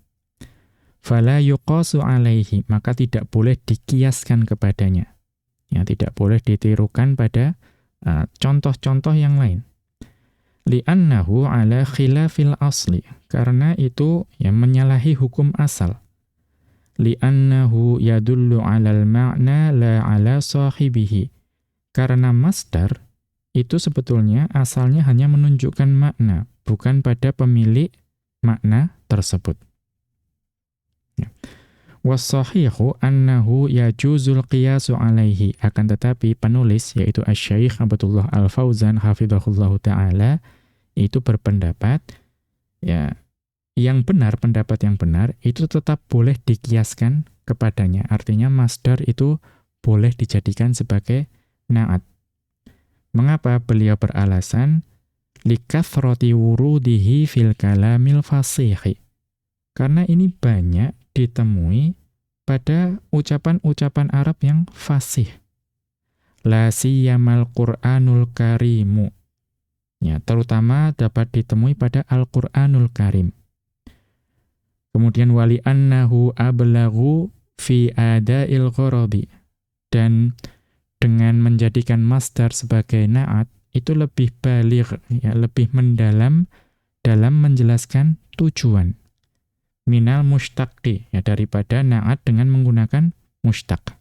Fala yuqasu 'alaihi, maka tidak boleh dikiaskan kepadanya, ya, tidak boleh ditirukan pada contoh-contoh yang lain. Li'annahu 'ala khilafil asli, karena itu yang menyalahi hukum asal. Li'annahu yadullu 'alal ma'na la 'ala sahibihi, karena masdar itu sebetulnya asalnya hanya menunjukkan makna, bukan pada pemilik makna tersebut. Was-sahihu annahu yajuzul qiyasu 'alaihi, akan tetapi penulis, yaitu Asy-Syaikh Abdullah Al-Fauzan hafizahullahu taala, itu berpendapat, ya, yang benar, pendapat yang benar itu tetap boleh dikiaskan kepadanya. Artinya masdar itu boleh dijadikan sebagai na'at. Mengapa? Beliau beralasan likathrati wurudihi fil kalamil fasihi, karena ini banyak ditemui pada ucapan-ucapan Arab yang fasih. La siyamal Qur'anul Karimu, ya, terutama dapat ditemui pada Al-Qur'anul Karim. Kemudian wali annahu ablaghu fi ada'il gharadi, dan dengan menjadikan masdar sebagai na'at itu lebih baligh, ya, lebih mendalam dalam menjelaskan tujuan. Minal mushtaqi, ya, daripada na'at dengan menggunakan mushtaq.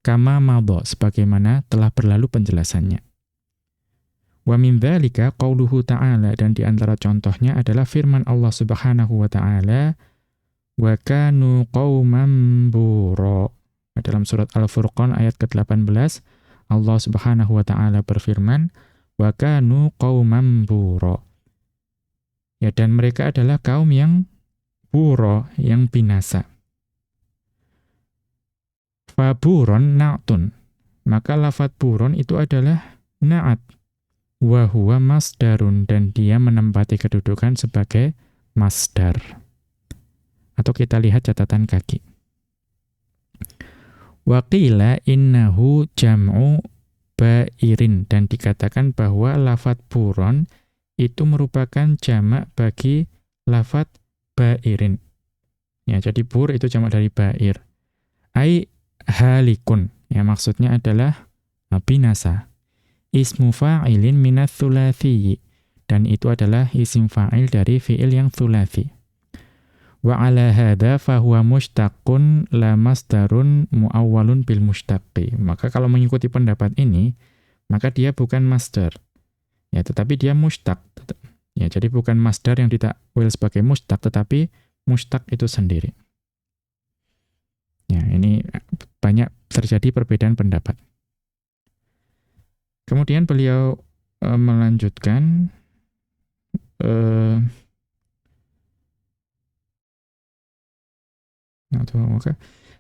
Kama madha, sebagaimana telah berlalu penjelasannya. Wa min dzalika qauluhu ta'ala, dan di antara contohnya adalah firman Allah Subhanahu wa ta'ala, wa kanu qauman bura. Dalam surat Al-Furqan ayat ke-18, Allah Subhanahu wa ta'ala berfirman, wa kanu qauman bura. Ya, dan mereka adalah kaum yang buro, yang binasa. Faburon na'tun, maka lafadz buron itu adalah na'at. Wa huwa masdarun, dan dia menempati kedudukan sebagai masdar. Atau kita lihat catatan kaki. Wa qila innahu jam'u ba'irin, dan dikatakan bahwa lafadz buron itu merupakan jamak bagi lafadz ba'irin. Ya, jadi bur itu jamak dari ba'ir. Ai halikun, ya, maksudnya adalah binasa. Ismu fa'ilin minats tsulatsyi, dan itu adalah isim fa'il dari fi'il yang tsulatsyi. Wa 'ala hadza fa huwa mushtaqun la masdarun muawwalun bil mushtaqi. Maka kalau mengikuti pendapat ini, maka dia bukan masdar, ya, tetapi dia mushtaq. Ya, jadi bukan masdar yang ditakwil sebagai mushtaq, tetapi mushtaq itu sendiri. Ya, ini banyak terjadi perbedaan pendapat. Kemudian beliau melanjutkan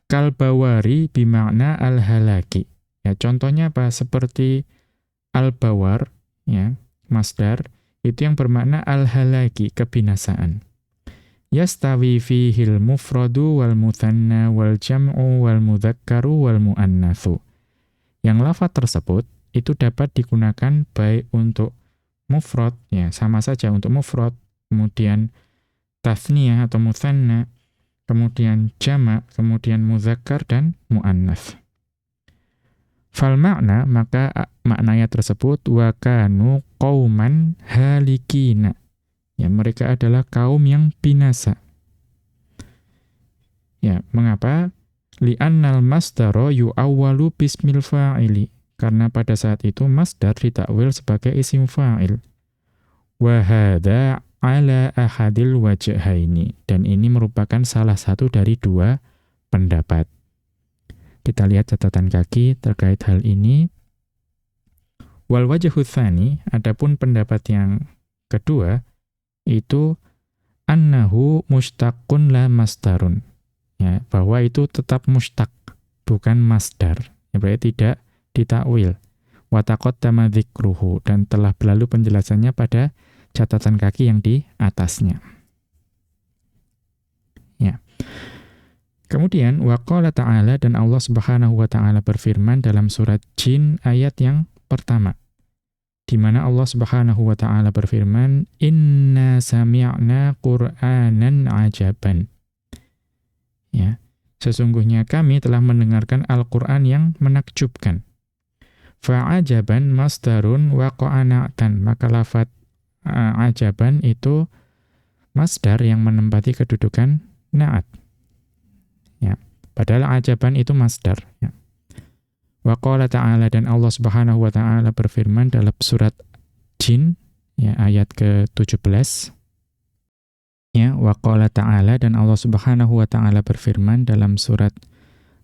kalbawari bimakna al-halaki. Ya, contohnya apa? Seperti al-bawar, ya, masdar itu yang bermakna al-halaki, kebinasaan. Yastawi fihil mufradu wal muthanna wal jam'u wal mudhakkaru wal muannatsu. Yang lafaz tersebut itu dapat digunakan baik untuk mufrad, ya sama saja untuk mufrad, kemudian tathniyah atau mutsanna, kemudian jamak, kemudian muzakkar dan muannats. Fal makna, maka maknanya tersebut wa kanu qauman halikina. Ya, mereka adalah kaum yang binasa. Ya, mengapa? Li'annal masdara yu'awwalu bismil fa'ili. Karena pada saat itu masdar ditakwil sebagai isim fa'il. Wa hadza ala ahadil wajhaini. Dan ini merupakan salah satu dari dua pendapat. Kita lihat catatan kaki terkait hal ini. Wal wajhu tsani, adapun pendapat yang kedua itu annahu mushtaqun la masdarun. Ya, bahwa itu tetap mushtaq, bukan masdar. Ya, berarti tidak ditakwil. Wa taqaddama dzikruhu, dan telah berlalu penjelasannya pada catatan kaki yang di atasnya. Ya. Kemudian waqala ta'ala, dan Allah Subhanahu wa taala berfirman dalam surat Jin ayat yang pertama, di mana Allah Subhanahu wa taala berfirman, "Inna sami'na Qur'anan ajaban." Ya, sesungguhnya kami telah mendengarkan Al-Qur'an yang menakjubkan. Fa'ajaban masdarun waqa'a na'tan, maka lafadz ajaban itu masdar yang menempati kedudukan na'at. Ya, padahal ajaban itu masdar. Ya. Wa qala ta'ala, dan Allah Subhanahu wa taala berfirman dalam surat Jin ya, ayat ke-17. Ya, wa qala ta'ala, dan Allah Subhanahu wa taala berfirman dalam surat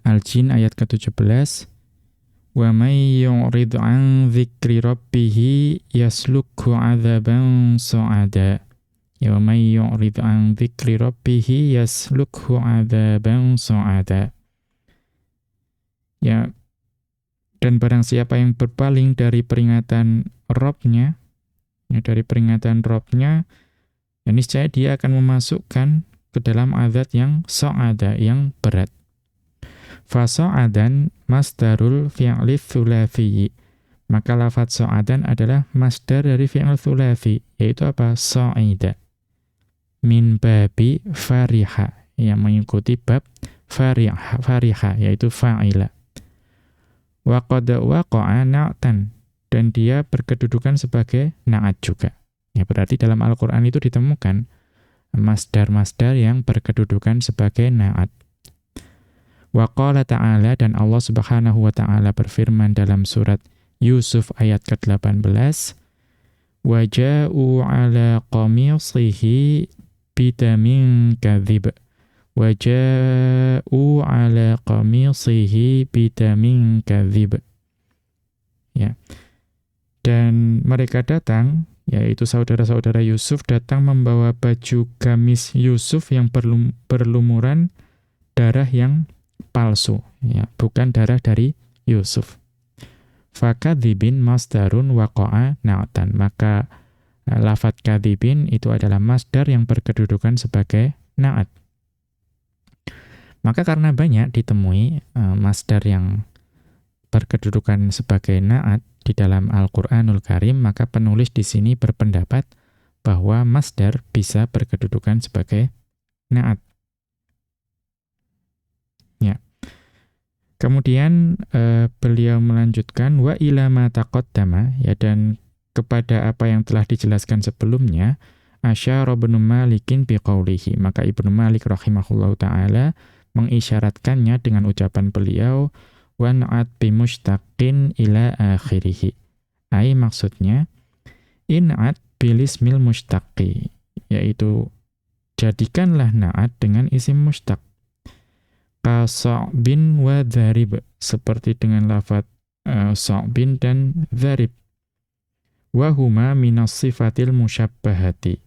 Al-Jin ayat ke-17. Wa may yu'rid 'an dzikri rabbih yaslukhu 'adzaban sa'ada. Ya, wa may yu'rid 'an dzikri rabbih yaslukhu 'adzaban sa'ada. Ya, dan barang siapa yang berpaling dari peringatan Rabb-nya, ya, dari peringatan Rabb-nya, ya, niscaya dia akan memasukkan ke dalam azab yang sa'ada, yang berat. Fa sa'adan masdarul fi'li tsulatsi. Maka lafadz sa'adan adalah masdar dari fi'il tsulatsi, yaitu apa? Sa'ida. Min babi fariha, yang mengikuti bab fariha, yaitu fa'ila. Wa qad waqa'a na'tan, dan dia berkedudukan sebagai na'at juga. Ya, berarti dalam Al-Qur'an itu ditemukan masdar-masdar yang berkedudukan sebagai na'at. Wa qala ta'ala, dan Allah Subhanahu wa taala berfirman dalam surat Yusuf ayat ke-18, wa ja'u 'ala qamisihi bidamin kadzib. Wa ja'u 'ala qamisihi bidamin kadzib. Ya. Dan mereka datang, yaitu saudara-saudara Yusuf datang membawa baju gamis Yusuf yang berlumuran darah yang palsu, ya, bukan darah dari Yusuf. Fakadzibin masdarun waqa'a na'tan. Maka lafadz kadzibin itu adalah masdar yang berkedudukan sebagai na'at. Maka karena banyak ditemui masdar yang berkedudukan sebagai na'at di dalam Al-Qur'anul Karim, maka penulis di sini berpendapat bahwa masdar bisa berkedudukan sebagai na'at. Ya. Kemudian beliau melanjutkan wa ila ma taqaddama, ya, dan kepada apa yang telah dijelaskan sebelumnya, asyara Ibnu Malikin biqaulihi, maka Ibnu Malik rahimahullahu taala mengisyaratkannya dengan ucapan beliau wa na'at bimushtaqin ila akhirih. Ai maksudnya in'at bilismil mushtaqi, yaitu jadikanlah na'at dengan isim mushtaq. Ka-sa'bin wa dzarib, seperti dengan lafadz sa'bin dan dzarib. Wa huma minas sifatil musyabbahati.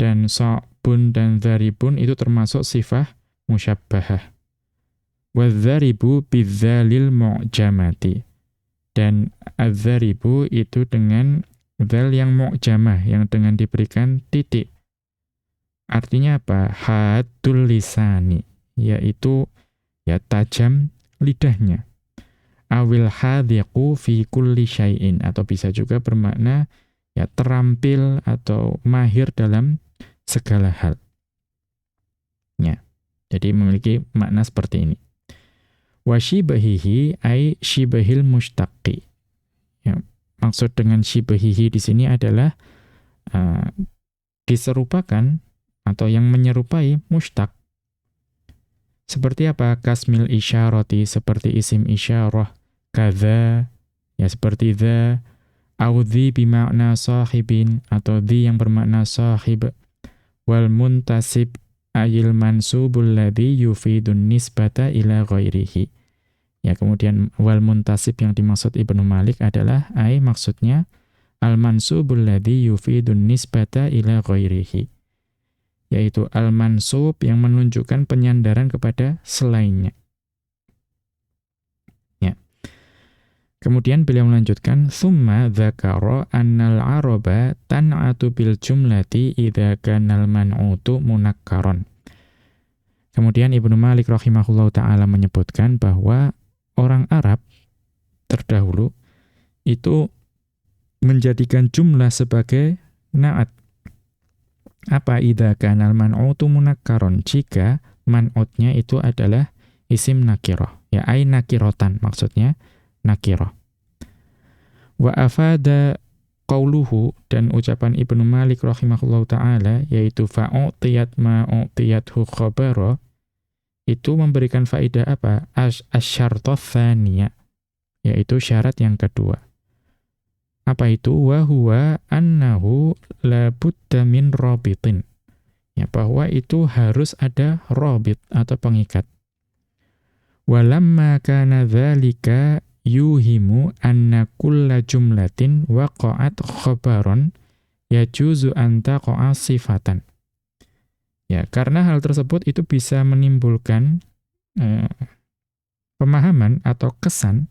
Dan sa'bun dan dzaribun itu termasuk sifat musyabbahah. Wa dzaribu bidzalil mu'jamati. Dan adzaribu itu dengan dzal yang mu'jamah, yang dengan diberikan titik. Artinya apa? Hadul lisani, yaitu ya tajam lidahnya. awil hadhiqu fi kulli syai'in, atau bisa juga bermakna ya terampil atau mahir dalam segala hal. Ya. Jadi memiliki makna seperti ini. Wa shibahihi ay shibahil mushtaqi. Ya, maksud dengan shibahihi di sini adalah diserupakan atau yang menyerupai mushtaq. Seperti apa? Kasmil isyarati, seperti isim isyarah, kadza, ya seperti dza, au dzi bimakna sahibin, atau dzi yang bermakna sahib, wal muntasib ayil mansubul ladzi yufidun nisbata ila ghairihi. Ya, kemudian wal muntasib yang dimaksud Ibnu Malik adalah maksudnya al mansubul ladzi yufidun nisbata ila ghairihi, yaitu al-mansub yang menunjukkan penyandaran kepada selainnya. Ya. Kemudian beliau melanjutkan, "Tsumma dzakara annal araba tan'atu bil jumlati idza kanal man'utu munakkaron." Kemudian Ibnu Malik rahimahullahu taala menyebutkan bahwa orang Arab terdahulu itu menjadikan jumlah sebagai na'at. Apa idza kanal man'utu munakkaron, jika man'utnya itu adalah isim nakirah, ya ay nakiratan, maksudnya nakirah. Wa afada qauluhu, dan ucapan Ibnu Malik rahimahullahu taala yaitu fa'utiyat ma'utiyathu khabara, itu memberikan faedah apa? Asyartoh tsaniyah, yaitu syarat yang kedua. Apa itu? Wa huwa annahu la budda min rabitin. Ya, bahwa itu harus ada rabit atau pengikat. Walamma kana dzalika yuhimu anna kulla jumlatin waqa'at khabaron yajuzu an taqa'a sifatan. Ya, karena hal tersebut itu bisa menimbulkan pemahaman atau kesan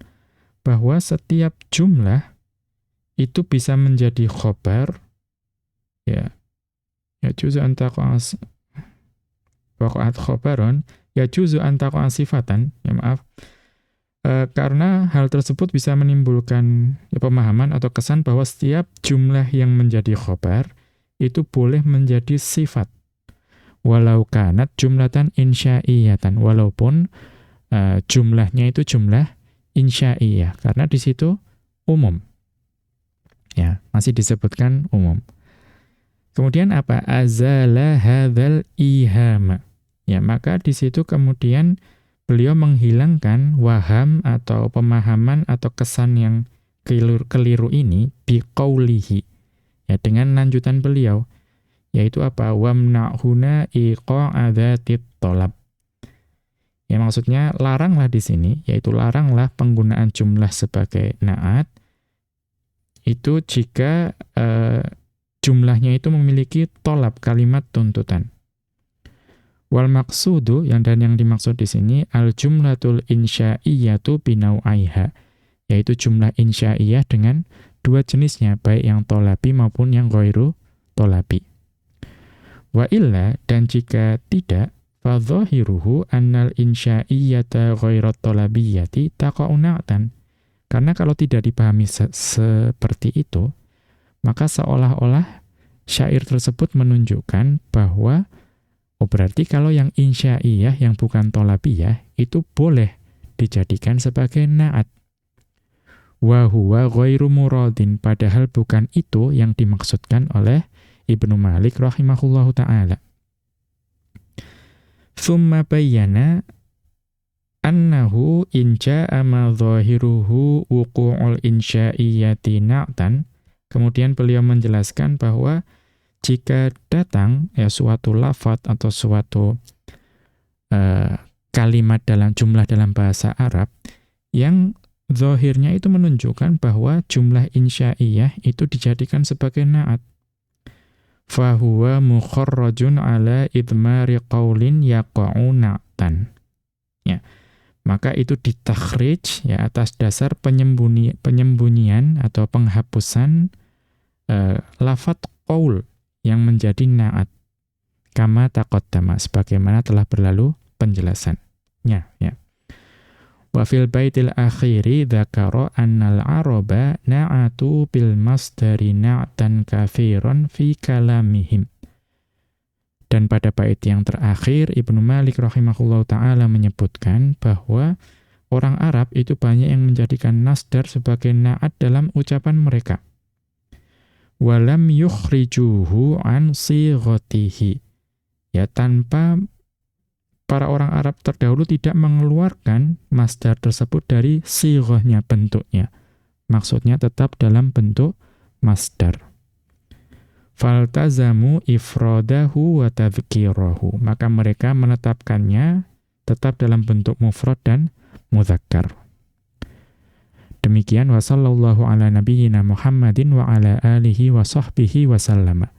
bahwa setiap jumlah itu bisa menjadi khobar, ya juzu antaqa'as waqa'at khobaron, ya juzu antaqa'as sifatan, ya maaf, karena hal tersebut bisa menimbulkan pemahaman atau kesan bahwa setiap jumlah yang menjadi khobar itu boleh menjadi sifat, walau kanat jumlatan insya'iyatan, walaupun jumlahnya itu jumlah insya'iyah, karena di situ umum. Ya, masih disebutkan umum. Kemudian apa? Azala hadzal iham. Ya, maka di situ kemudian beliau menghilangkan waham atau pemahaman atau kesan yang keliru ini biqaulihi. Ya, dengan lanjutan beliau, yaitu apa? Wamna'huna iqa'adzatit thalab. Ya, maksudnya laranglah di sini, yaitu laranglah penggunaan jumlah sebagai na'at itu jika jumlahnya itu memiliki tolab, kalimat tuntutan. Wal maqsudu, yang dimaksud di sini al jumlatul insya'iyatu binau'aiha, yaitu jumlah insya'iyah dengan dua jenisnya, baik yang tolabi maupun yang ghairu tolabi. Wa illa, dan jika tidak, fa dhahiruhu annal insya'iyata ghairat tolabiyyati taqa'u na'tan. Karena kalau tidak dipahami seperti itu, maka seolah-olah syair tersebut menunjukkan bahwa berarti kalau yang insya'iyah, yang bukan tolabiyah, itu boleh dijadikan sebagai na'at. Wa huwa ghairu muradin, padahal bukan itu yang dimaksudkan oleh Ibnu Malik rahimahullahu ta'ala. Tsumma bayyana annahu in jaa'a ma dhahiruhu wuqu'ul insya'iyati na'tan. Kemudian beliau menjelaskan bahwa jika datang suatu lafaz atau suatu kalimat dalam jumlah dalam bahasa Arab yang zahirnya itu menunjukkan bahwa jumlah insya'iyah itu dijadikan sebagai na'at, fahuwa mukharrajun ala idmari qaulin yaqa'u na'tan. Ya. Maka itu ditakhrij atas dasar penyembunyian atau penghapusan lafaz qaul yang menjadi na'at, kama taqaddama, sebagaimana telah berlalu penjelasannya. Ya. Wa fil baitil akhiri dzakara annal araba na'atu bil masdari na'tan katsiran fi kalamihim. Dan pada bait yang terakhir Ibnu Malik rahimahullahu taala menyebutkan bahwa orang Arab itu banyak yang menjadikan nasdar sebagai na'at dalam ucapan mereka. Walam yukhrijuhu an sighatihi. Ya, tanpa para orang Arab terdahulu tidak mengeluarkan masdar tersebut dari sighahnya, bentuknya. Maksudnya tetap dalam bentuk masdar. Faltazamu ifradahu wa tadhkirahu. Maka mereka menetapkannya tetap dalam bentuk mufrad dan mudzakkar. Demikian wa sallallahu ala nabiyyina Muhammadin wa ala alihi wa sahbihi wa sallama.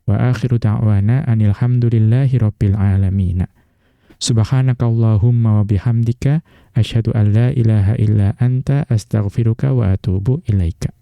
Wa akhiru da'wana anil hamdulillahi rabbil alamin. Subhanakallahumma wa bihamdika asyhadu an la ilaha illa anta astaghfiruka wa atubu ilaika.